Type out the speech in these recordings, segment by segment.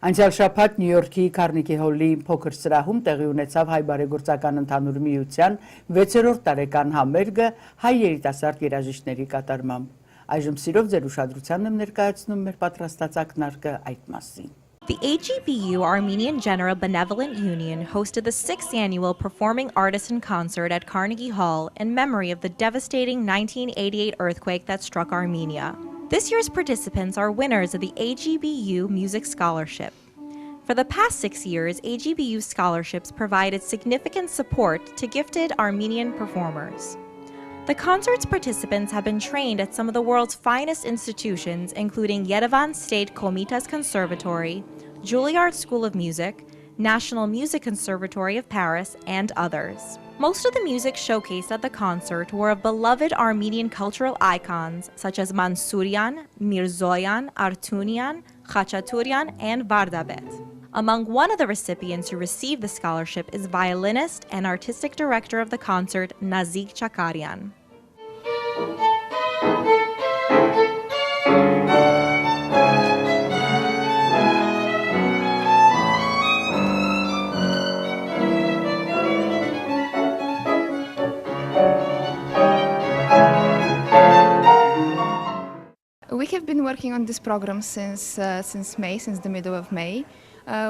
Անցյալ շաբաթ Նյու Յորքի Քարնեգի հոլի փոքր սրահում տեղի ունեցավ հայ բարեգործական ընդհանուր միության 6-րդ տարեկան համերգը հայ երիտասարդ երաժիշտների կատարմամբ։ Այժմ սիրով ձեր ուշադրությանն եմ ներկայացնում մեր պատրաստած ակնարկը այդ մասին։ The AGBU Armenian General Benevolent Union hosted the 6th annual Performing Artisan Concert at Carnegie Hall in memory of the devastating 1988 earthquake that struck Armenia. This year's participants are winners of the AGBU Music Scholarship. For the past 6 years, AGBU scholarships provided significant support to gifted Armenian performers. The concert's participants have been trained at some of the world's finest institutions, including Yerevan State Komitas Conservatory, Juilliard School of Music, National Music Conservatory of Paris, and others. Most of the music showcased at the concert were of beloved Armenian cultural icons such as Mansourian, Mirzoyan, Artunian, Khachaturian, and Vardabet. Among one of the recipients who received the scholarship is violinist and artistic director of the concert, Nazik Chakarian. We have been working on this program since the middle of May.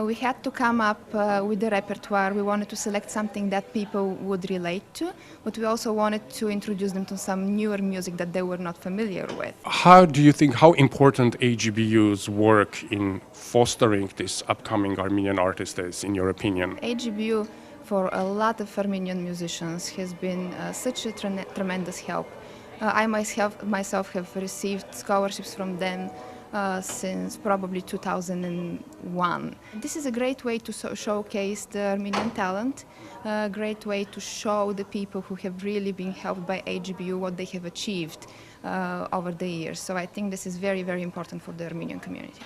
We had to come up with the repertoire. We wanted to select something that people would relate to, but we also wanted to introduce them to some newer music that they were not familiar with. How do you think, how important AGBU's work in fostering this upcoming Armenian artist is, in your opinion? AGBU, for a lot of Armenian musicians, has been such a tremendous help. I myself have received scholarships from them since probably 2001. This is a great way to showcase the Armenian talent, a great way to show the people who have really been helped by AGBU what they have achieved over the years. So I think this is very, very important for the Armenian community.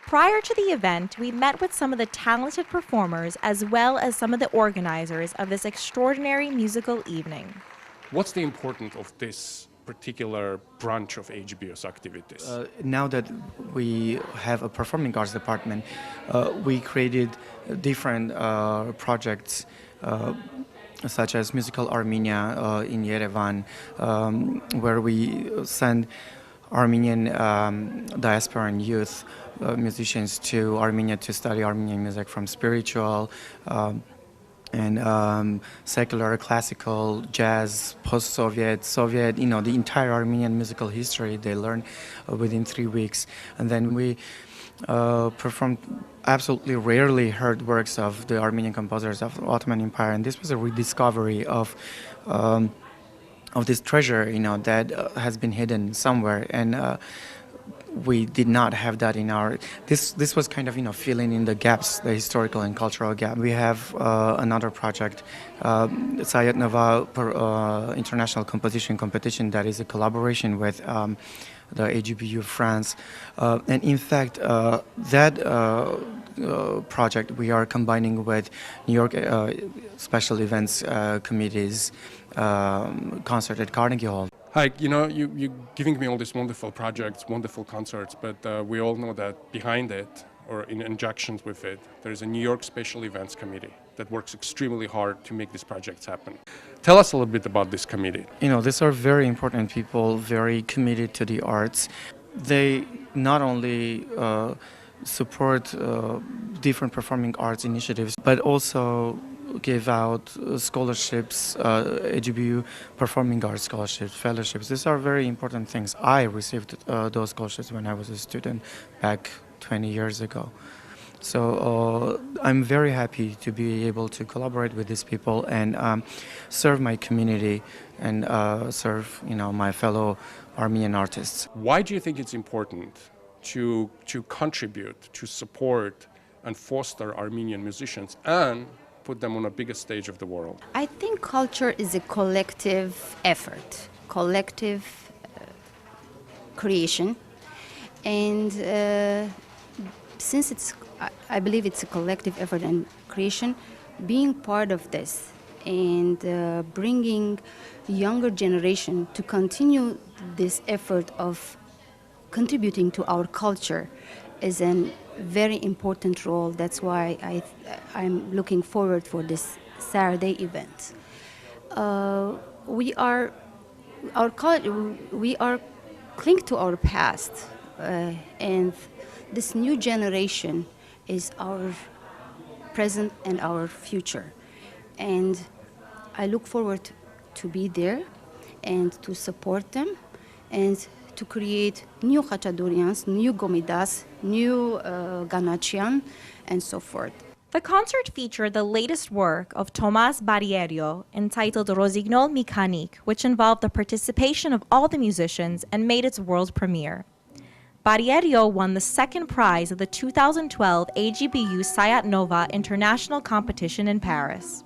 Prior to the event, we met with some of the talented performers as well as some of the organizers of this extraordinary musical evening. What's the importance of this particular branch of AGBU's activities? Now that we have a performing arts department, we created different projects such as Musical Armenia in Yerevan, where we send Armenian diaspora and youth musicians to Armenia to study Armenian music, from spiritual and secular, classical, jazz, post-Soviet, Soviet, the entire Armenian musical history they learn within 3 weeks. And then we performed absolutely rarely heard works of the Armenian composers of the Ottoman Empire, and this was a rediscovery of this treasure, that has been hidden somewhere. And we did not have that in our. This was kind of filling in the gaps, the historical and cultural gap. We have another project, Sayed Nava International Composition Competition, that is a collaboration with the AGBU France, and in fact that project we are combining with New York Special Events Committee's concert at Carnegie Hall. Hi, you're giving me all these wonderful projects, wonderful concerts, but we all know that behind it, or in conjunction with it, there's a New York Special Events Committee that works extremely hard to make these projects happen. Tell us a little bit about this committee. These are very important people, very committed to the arts. They not only support different performing arts initiatives, but also give out scholarships, AGBU performing arts scholarships, fellowships. These are very important things. I received those scholarships when I was a student back 20 years ago. So I'm very happy to be able to collaborate with these people and serve my community and serve my fellow Armenian artists. Why do you think it's important to contribute, to support and foster Armenian musicians and put them on a bigger stage of the world? I think culture is a collective effort, collective creation, and since I believe it's a collective effort and creation, being part of this and bringing younger generation to continue this effort of contributing to our culture is a very important role. That's why I'm looking forward for this Saturday event. We are cling to our past, and this new generation is our present and our future. And I look forward to be there and to support them and to create new Khachadurians, new Gomidas, new Ganachian, and so forth. The concert featured the latest work of Tomás Barrierio entitled Rossignol Mécanique, which involved the participation of all the musicians and made its world premiere. Barrierio won the second prize of the 2012 AGBU Sayat Nova International Competition in Paris.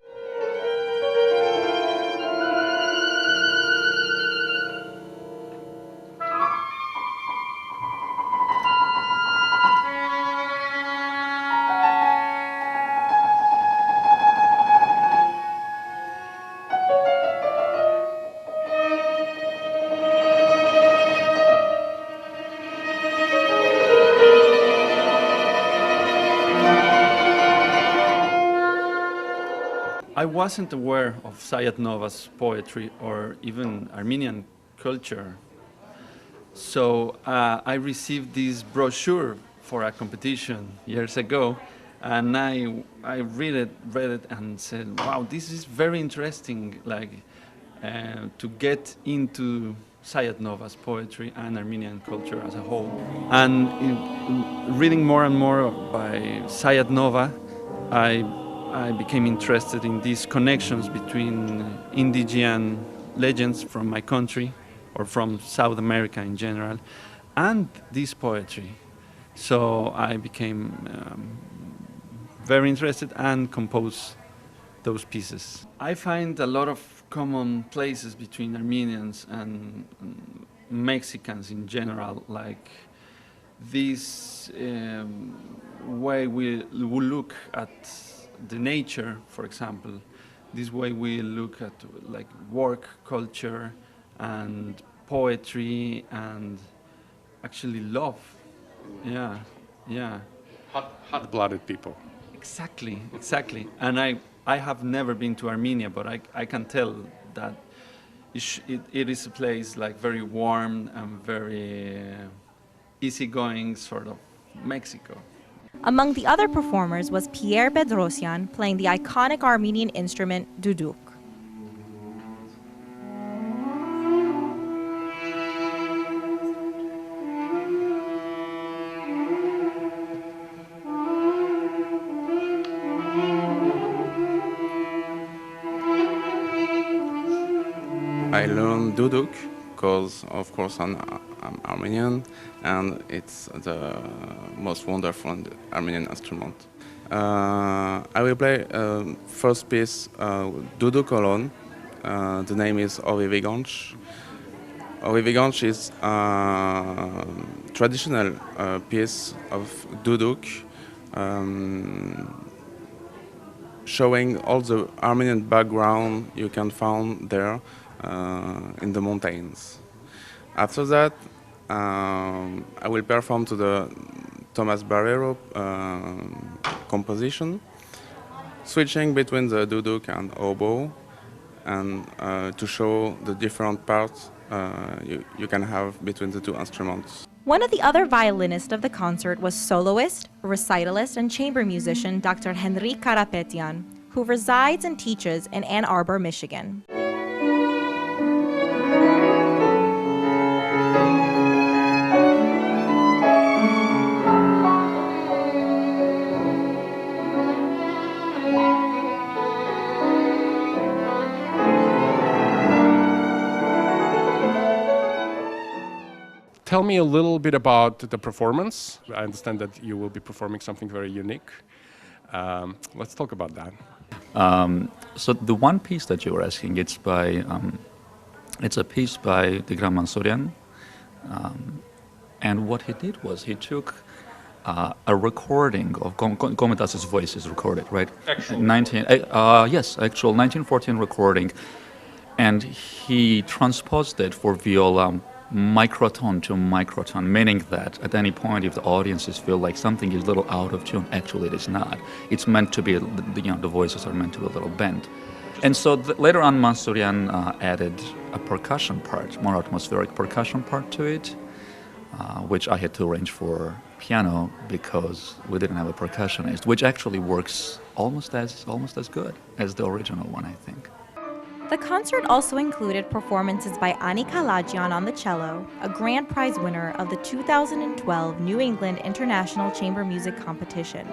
I wasn't aware of Sayat Nova's poetry or even Armenian culture. So I received this brochure for a competition years ago, and I read it and said, wow, this is very interesting, to get into Sayat Nova's poetry and Armenian culture as a whole. And reading more and more by Sayat Nova, I became interested in these connections between indigenous legends from my country or from South America in general and this poetry. So I became very interested and composed those pieces. I find a lot of common places between Armenians and Mexicans in general, like this way we look at the nature, for example. This way we look at like work culture and poetry and actually love. Yeah. Hot-blooded people. Exactly. And I have never been to Armenia, but I can tell that it is a place like very warm and very easygoing, sort of Mexico. Among the other performers was Pierre Bedrosian playing the iconic Armenian instrument duduk. I learned duduk because, of course, I'm Armenian, and it's the most wonderful Armenian instrument. I will play first piece, duduk alone. The name is Oviviganch. Oviviganch is a traditional piece of duduk, showing all the Armenian background you can find there in the mountains. After that, I will perform to the Tomás Barrierio composition, switching between the duduk and oboe, and to show the different parts you can have between the two instruments. One of the other violinists of the concert was soloist, recitalist, and chamber musician Dr. Henrik Karapetyan, who resides and teaches in Ann Arbor, Michigan. Tell me a little bit about the performance. I understand that you will be performing something very unique. Let's talk about that. So the one piece that you were asking, it's a piece by Tigran Mansourian, and what he did was he took a recording of Gomitas's voice is recorded, right? Actual. Yes, actual 1914 recording, and he transposed it for viola, microtone to microtone, meaning that at any point if the audiences feel like something is a little out of tune, actually it is not. It's meant to be, the voices are meant to be a little bent. And so later on, Mansourian added a percussion part, more atmospheric percussion part to it, which I had to arrange for piano because we didn't have a percussionist, which actually works almost as good as the original one, I think. The concert also included performances by Ani Kalajian on the cello, a grand prize winner of the 2012 New England International Chamber Music Competition.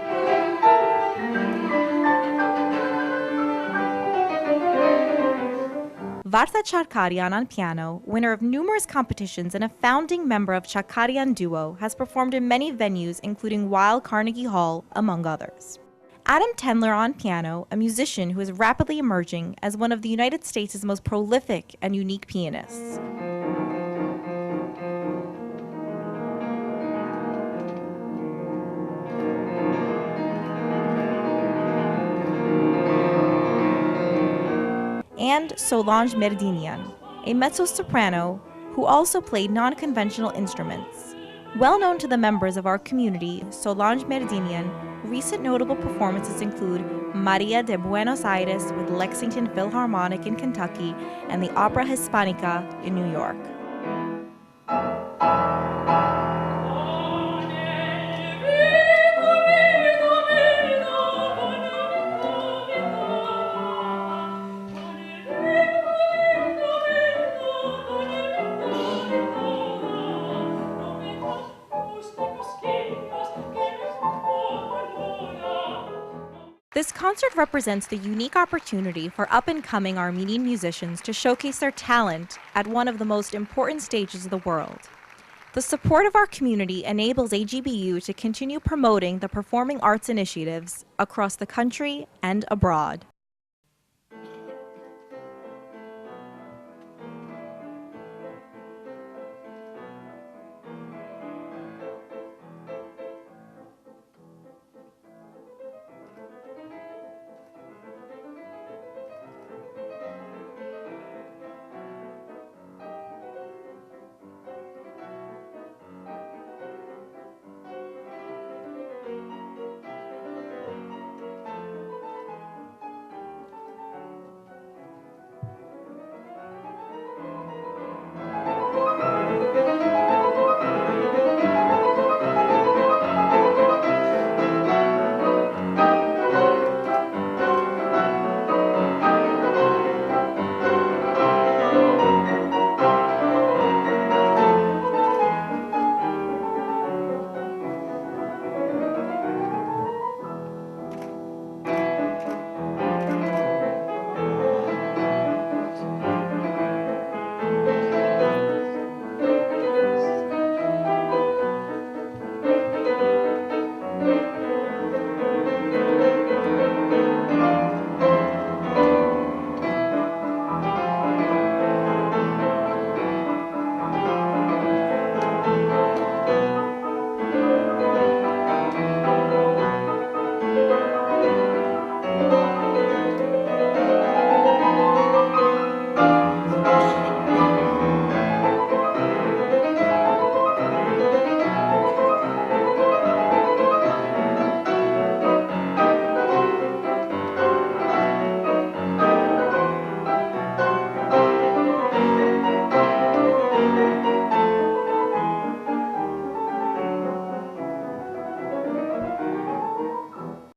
Varta Charkarian on piano, winner of numerous competitions and a founding member of Charkarian Duo, has performed in many venues including Weill Carnegie Hall, among others. Adam Tendler on piano, a musician who is rapidly emerging as one of the United States' most prolific and unique pianists. And Solange Merdinian, a mezzo-soprano who also played non-conventional instruments. Well known to the members of our community, Solange Merdinian, recent notable performances include Maria de Buenos Aires with Lexington Philharmonic in Kentucky and the Opera Hispanica in New York. This concert represents the unique opportunity for up-and-coming Armenian musicians to showcase their talent at one of the most important stages of the world. The support of our community enables AGBU to continue promoting the performing arts initiatives across the country and abroad.